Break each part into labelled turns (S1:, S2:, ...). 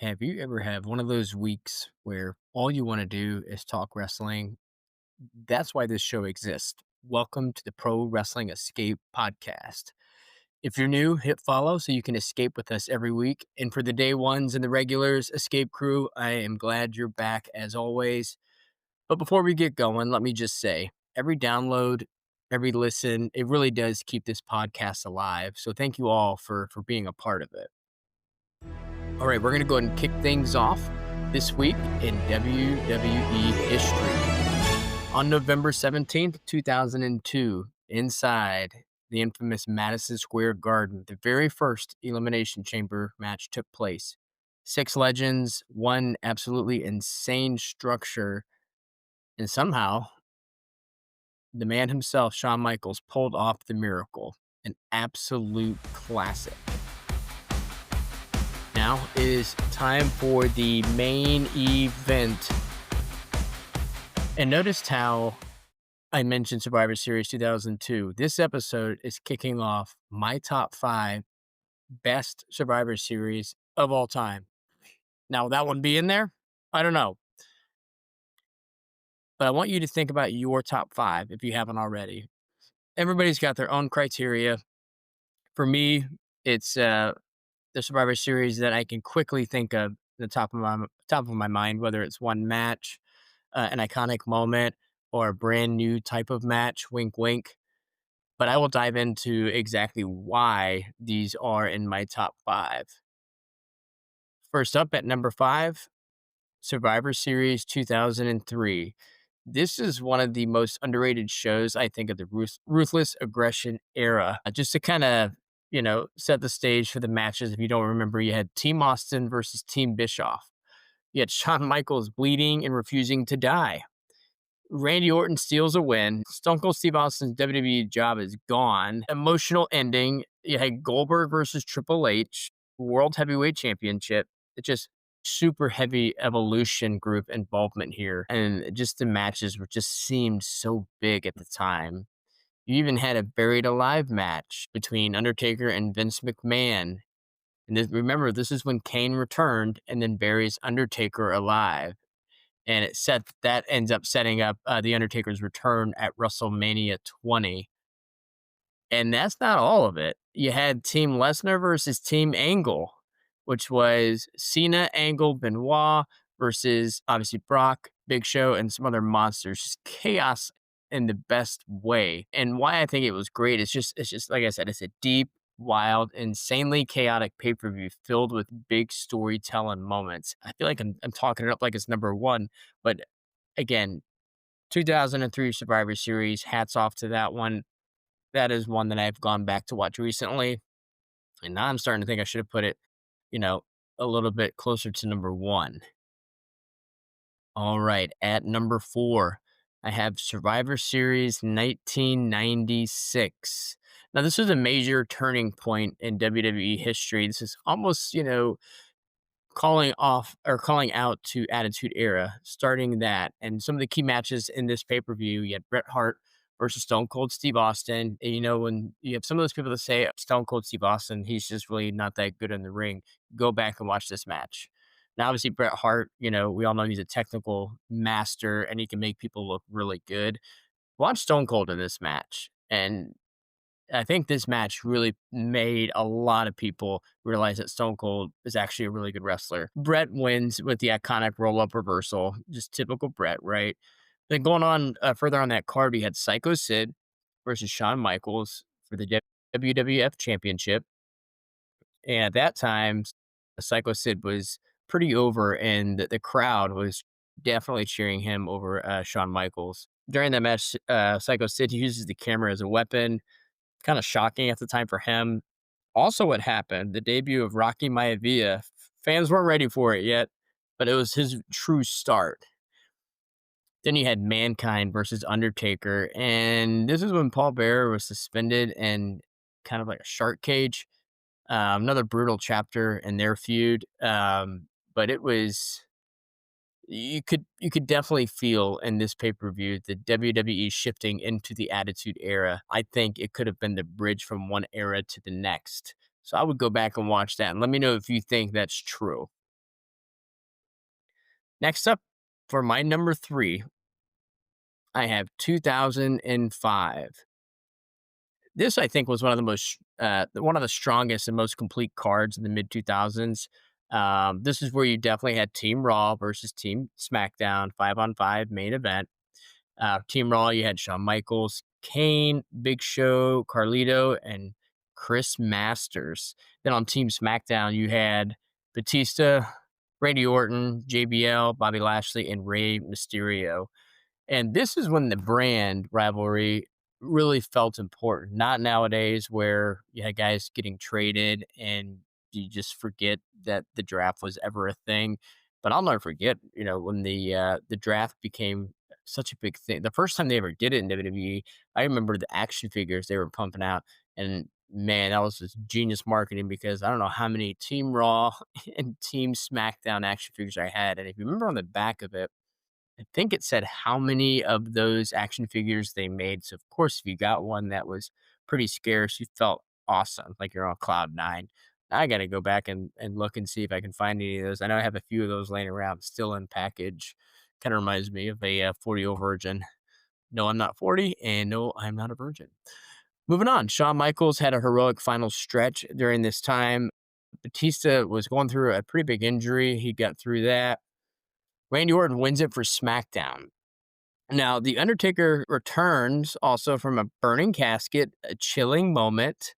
S1: Have you ever had one of those weeks where all you want to do is talk wrestling? That's why this show exists. Welcome to the Pro Wrestling Escape podcast. If you're new, hit follow so you can escape with us every week. And for the day ones and the regulars, Escape crew, I am glad you're back as always. But before we get going, let me just say every download, every listen, it really does keep this podcast alive. So thank you all for being a part of it. All right, we're going to go ahead and kick things off this week in WWE history. On November 17th, 2002, inside the infamous Madison Square Garden, the very first Elimination Chamber match took place. Six legends, one absolutely insane structure, and somehow the man himself, Shawn Michaels, pulled off the miracle. An absolute classic. Now it is time for the main event. And noticed how I mentioned Survivor Series 2002. This episode is kicking off my top five best Survivor Series of all time. Now, will that one be in there? I don't know. But I want you to think about your top five if you haven't already. Everybody's got their own criteria. For me, it's the Survivor Series that I can quickly think of the top of my mind, whether it's one match, an iconic moment, or a brand new type of match. Wink, wink. But I will dive into exactly why these are in my top five. First up at number five, Survivor Series 2003. This is one of the most underrated shows, I think, of the Ruthless Aggression era. Just to kind of, set the stage for the matches. If you don't remember, you had Team Austin versus Team Bischoff. You had Shawn Michaels bleeding and refusing to die. Randy Orton steals a win. Stone Cold Steve Austin's WWE job is gone. Emotional ending. You had Goldberg versus Triple H, World Heavyweight Championship. It just super heavy evolution group involvement here. And just the matches were just seemed so big at the time. You even had a buried alive match between Undertaker and Vince McMahon. And remember, this is when Kane returned and then buries Undertaker alive, and that ends up setting up the Undertaker's return at WrestleMania 20. And that's not all of it. You had Team Lesnar versus Team Angle, which was Cena, Angle, Benoit versus obviously Brock, Big Show, and some other monsters. Just chaos in the best way. And why I think it was great is it's just like I said, it's a deep, wild, insanely chaotic pay-per-view filled with big storytelling moments. I feel like I'm talking it up like it's number one, but again, 2003 Survivor Series, hats off to that one. That is one that I've gone back to watch recently, and now I'm starting to think I should have put it, you know, a little bit closer to number one. All right, at number four, I have Survivor Series 1996. Now, this was a major turning point in WWE history. This is almost, calling off or calling out to Attitude Era, starting that. And some of the key matches in this pay per view, you had Bret Hart versus Stone Cold Steve Austin. And, when you have some of those people that say Stone Cold Steve Austin, he's just really not that good in the ring, go back and watch this match. Now, obviously, Bret Hart, we all know he's a technical master and he can make people look really good. Watch Stone Cold in this match. And I think this match really made a lot of people realize that Stone Cold is actually a really good wrestler. Brett wins with the iconic roll up reversal, just typical Brett, right? Then going on further on that card, we had Psycho Sid versus Shawn Michaels for the WWF Championship. And at that time, Psycho Sid was pretty over, and the crowd was definitely cheering him over Shawn Michaels. During that match, Psycho Sid uses the camera as a weapon, kind of shocking at the time for him. Also, what happened, the debut of Rocky Maivia, fans weren't ready for it yet, but it was his true start. Then you had Mankind versus Undertaker, and this is when Paul Bearer was suspended and kind of like a shark cage. Another brutal chapter in their feud, but it was you could definitely feel in this pay-per-view the WWE shifting into the Attitude Era. I think it could have been the bridge from one era to the next. So I would go back and watch that and let me know if you think that's true. Next up, for my number three, I have 2005. This, I think, was one of the strongest and most complete cards in the mid 2000s. This is where you definitely had Team Raw versus Team SmackDown, 5-on-5 main event. Team Raw, you had Shawn Michaels, Kane, Big Show, Carlito, and Chris Masters. Then on Team SmackDown, you had Batista, Randy Orton, JBL, Bobby Lashley, and Rey Mysterio. And this is when the brand rivalry really felt important, not nowadays where you had guys getting traded and you just forget that the draft was ever a thing. But I'll never forget, when the draft became such a big thing. The first time they ever did it in WWE, I remember the action figures they were pumping out, and man, that was just genius marketing because I don't know how many Team Raw and Team SmackDown action figures I had, and if you remember on the back of it, I think it said how many of those action figures they made. So, of course, if you got one that was pretty scarce, you felt awesome, like you're on cloud nine. Now I got to go back and look and see if I can find any of those. I know I have a few of those laying around still in package. Kind of reminds me of a 40-year-old virgin. No, I'm not 40, and no, I'm not a virgin. Moving on, Shawn Michaels had a heroic final stretch during this time. Batista was going through a pretty big injury. He got through that. Randy Orton wins it for SmackDown. Now, The Undertaker returns also from a burning casket, a chilling moment.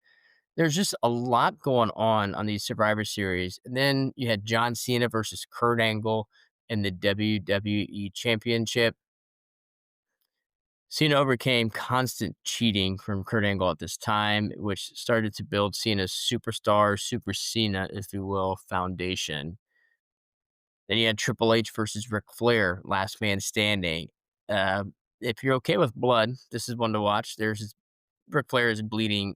S1: There's just a lot going on these Survivor Series. And then you had John Cena versus Kurt Angle in the WWE Championship. Cena overcame constant cheating from Kurt Angle at this time, which started to build Cena's superstar, Super Cena, if you will, foundation. Then you had Triple H versus Ric Flair, last man standing. Uh, if you're okay with blood, this is one to watch. Ric Flair is bleeding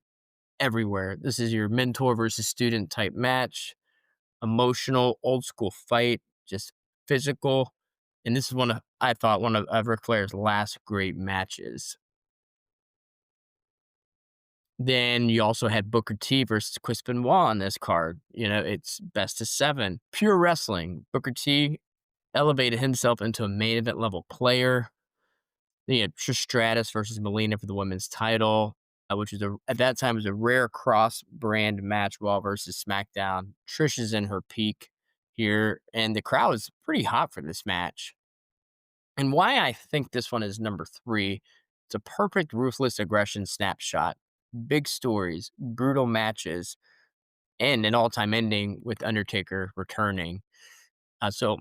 S1: everywhere. This is your mentor versus student type match, emotional, old school fight, just physical. And this is I thought, one of Ric Flair's last great matches. Then you also had Booker T versus Chris Benoit on this card. It's best of seven. Pure wrestling. Booker T elevated himself into a main event level player. Then you had Trish Stratus versus Melina for the women's title, which at that time was a rare cross brand match. Raw versus SmackDown. Trish is in her peak here, and the crowd is pretty hot for this match. And why I think this one is number three, it's a perfect ruthless aggression snapshot. Big stories, brutal matches, and an all time ending with Undertaker returning. So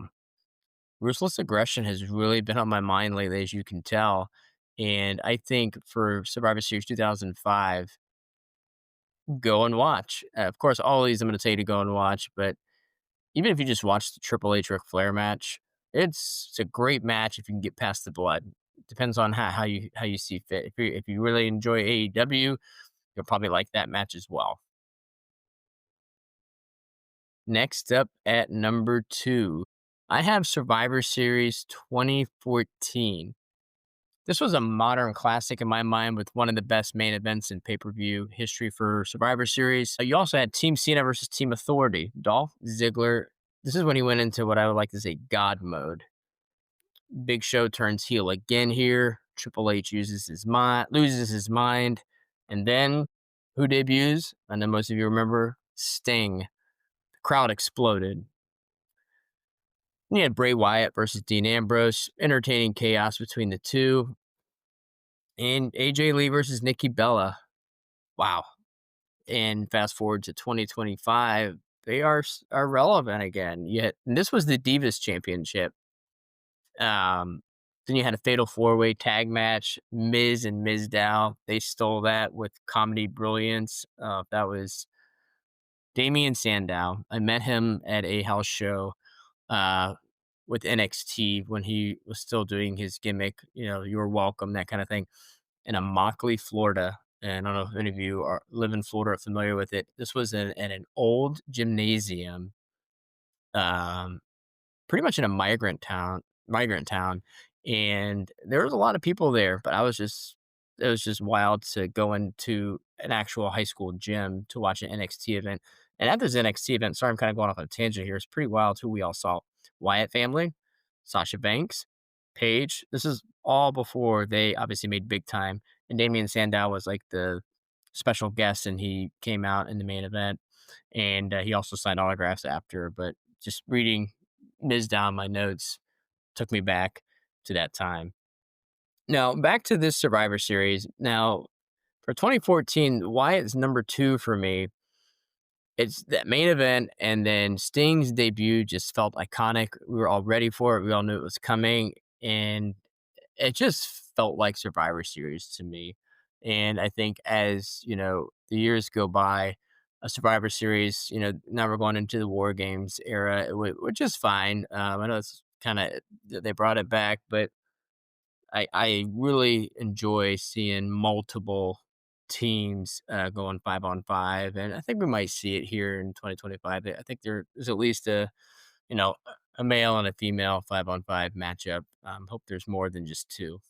S1: ruthless aggression has really been on my mind lately, as you can tell. And I think for Survivor Series 2005, go and watch. Of course, all these I'm going to tell you to go and watch, but even if you just watch the Triple H Ric Flair match, it's a great match if you can get past the blood. Depends on how you see fit. If you really enjoy AEW, you'll probably like that match as well. Next up at number two, I have Survivor Series 2014. This was a modern classic in my mind with one of the best main events in pay-per-view history for Survivor Series. You also had Team Cena versus Team Authority. Dolph Ziggler. This is when he went into what I would like to say God mode. Big Show turns heel again here. Triple H loses his mind, and then who debuts? I know most of you remember Sting. The crowd exploded. And you had Bray Wyatt versus Dean Ambrose, entertaining chaos between the two. And AJ Lee versus Nikki Bella. Wow. And fast forward to 2025, they are relevant again. Yet and this was the Divas Championship. Then you had a fatal four-way tag match, Miz and Mizdow. They stole that with comedy brilliance. That was Damian Sandow. I met him at a house show uh, with NXT when he was still doing his gimmick, you're welcome, that kind of thing, in a Immokalee, Florida. And I don't know if any of you live in Florida or familiar with it. This was in an old gymnasium, um, pretty much in a migrant town, and there was a lot of people there. But it was just wild to go into an actual high school gym to watch an NXT event. And at this NXT event, sorry, I'm kind of going off on a tangent here. It's pretty wild who we all saw. Wyatt family. Sasha Banks, Paige. This is all before they obviously made big time. And Damian Sandow was like the special guest, and he came out in the main event. And he also signed autographs after. But just reading Miz down my notes took me back to that time. Now, back to this Survivor Series. Now, for 2014, why it's number two for me, it's that main event, and then Sting's debut just felt iconic. We were all ready for it. We all knew it was coming, and it just felt like Survivor Series to me. And I think as, the years go by, a Survivor Series, now we're going into the War Games era, which is fine. I know it's kind of, they brought it back, but I really enjoy seeing multiple teams going 5-on-5, and I think we might see it here in 2025. I think there's at least you know a male and a female 5-on-5 matchup. Hope there's more than just two.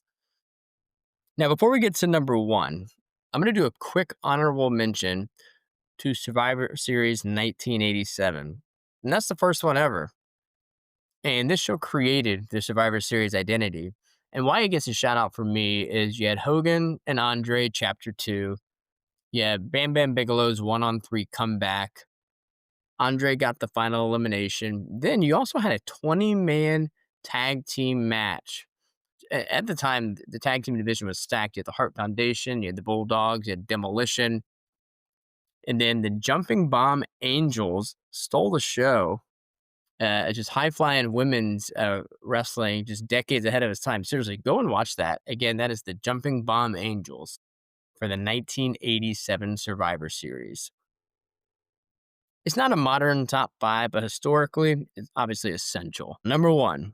S1: Now, before we get to number one, I'm going to do a quick honorable mention to Survivor Series 1987, and that's the first one ever. And this show created the Survivor Series identity. And why it gets a shout out for me is you had Hogan and Andre, Chapter 2. You had Bam Bam Bigelow's 1-on-3 comeback. Andre got the final elimination. Then you also had a 20-man tag team match. At the time, the tag team division was stacked. You had the Hart Foundation, you had the Bulldogs, you had Demolition. And then the Jumping Bomb Angels stole the show. Just high flying women's wrestling, just decades ahead of its time. Seriously, go and watch that. Again, that is the Jumping Bomb Angels for the 1987 Survivor Series. It's not a modern top five, but historically, it's obviously essential. Number one,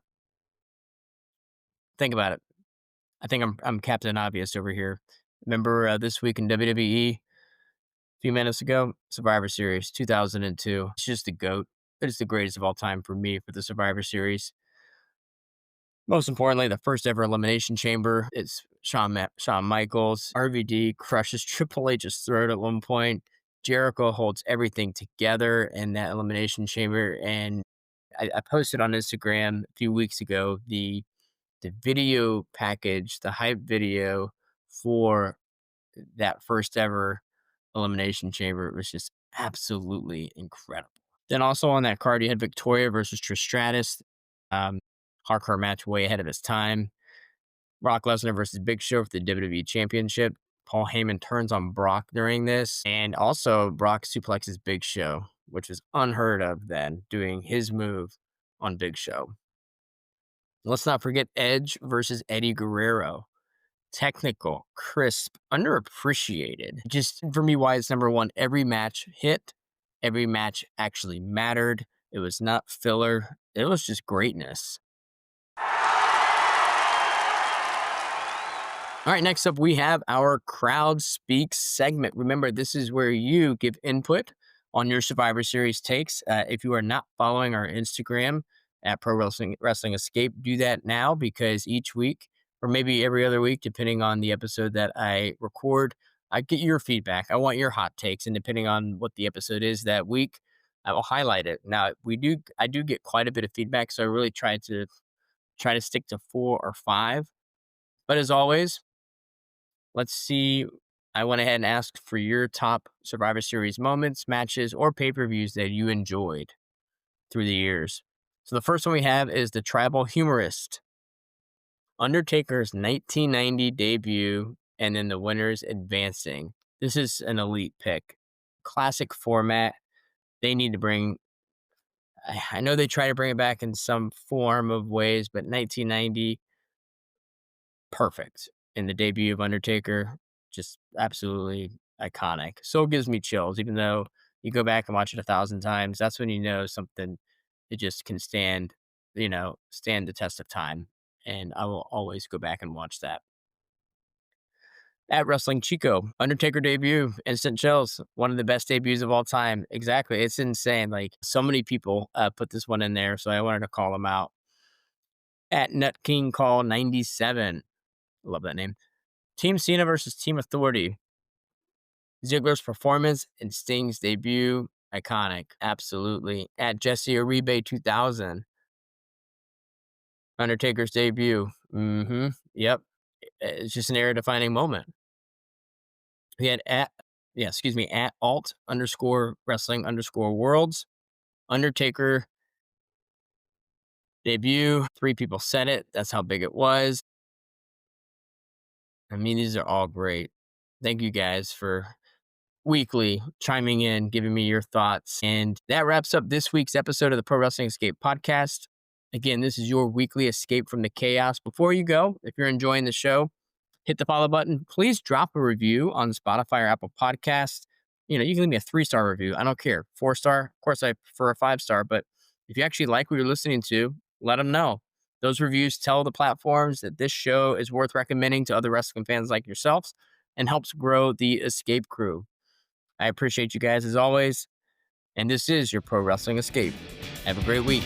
S1: think about it. I think I'm Captain Obvious over here. Remember this week in WWE, a few minutes ago, Survivor Series 2002. It's just the GOAT. It is the greatest of all time for me for the Survivor Series. Most importantly, the first ever Elimination Chamber. It's Shawn Michaels. RVD crushes Triple H's throat at one point. Jericho holds everything together in that Elimination Chamber. And I posted on Instagram a few weeks ago the video package, the hype video for that first ever Elimination Chamber. It was just absolutely incredible. Then also on that card, you had Victoria versus Trish Stratus. Hardcore match way ahead of its time. Brock Lesnar versus Big Show for the WWE Championship. Paul Heyman turns on Brock during this. And also Brock suplexes Big Show, which was unheard of then, doing his move on Big Show. Let's not forget Edge versus Eddie Guerrero. Technical, crisp, underappreciated. Just for me, why it's number one. Every match hit. Every match actually mattered. It was not filler. It was just greatness. All right, next up, we have our Crowd Speaks segment. Remember, this is where you give input on your Survivor Series takes. If you are not following our Instagram at Pro Wrestling Escape, do that now, because each week, or maybe every other week, depending on the episode that I record, I get your feedback. I want your hot takes, and depending on what the episode is that week, I will highlight it. Now, I do get quite a bit of feedback, so I really try to stick to 4 or 5. But as always, let's see. I went ahead and asked for your top Survivor Series moments, matches, or pay-per-views that you enjoyed through the years. So the first one we have is the Tribal Humorist, Undertaker's 1990 debut, and then the winners advancing. This is an elite pick. Classic format. They need to bring, I know they try to bring it back in some form of ways, but 1990, perfect. And the debut of Undertaker, just absolutely iconic. So it gives me chills, even though you go back and watch it 1,000 times. That's when you know something, it just can stand the test of time. And I will always go back and watch that. At Wrestling Chico, Undertaker debut, instant chills. One of the best debuts of all time. Exactly. It's insane. Like, so many people put this one in there, so I wanted to call them out. At Nut King Call 97. Love that name. Team Cena versus Team Authority. Ziggler's performance and Sting's debut, iconic. Absolutely. At Jesse Uribe 2000. Undertaker's debut. Yep. It's just an era-defining moment. We had at alt underscore wrestling underscore worlds. Undertaker debut. 3 people said it. That's how big it was. I mean, these are all great. Thank you guys for weekly chiming in, giving me your thoughts. And that wraps up this week's episode of the Pro Wrestling Escape podcast. Again, this is your weekly escape from the chaos. Before you go, if you're enjoying the show, hit the follow button. Please drop a review on Spotify or Apple Podcasts. You know, you can leave me a 3-star review. I don't care. 4-star. Of course, I prefer a 5-star, but if you actually like what you're listening to, let them know. Those reviews tell the platforms that this show is worth recommending to other wrestling fans like yourselves and helps grow the Escape crew. I appreciate you guys as always. And this is your Pro Wrestling Escape. Have a great week.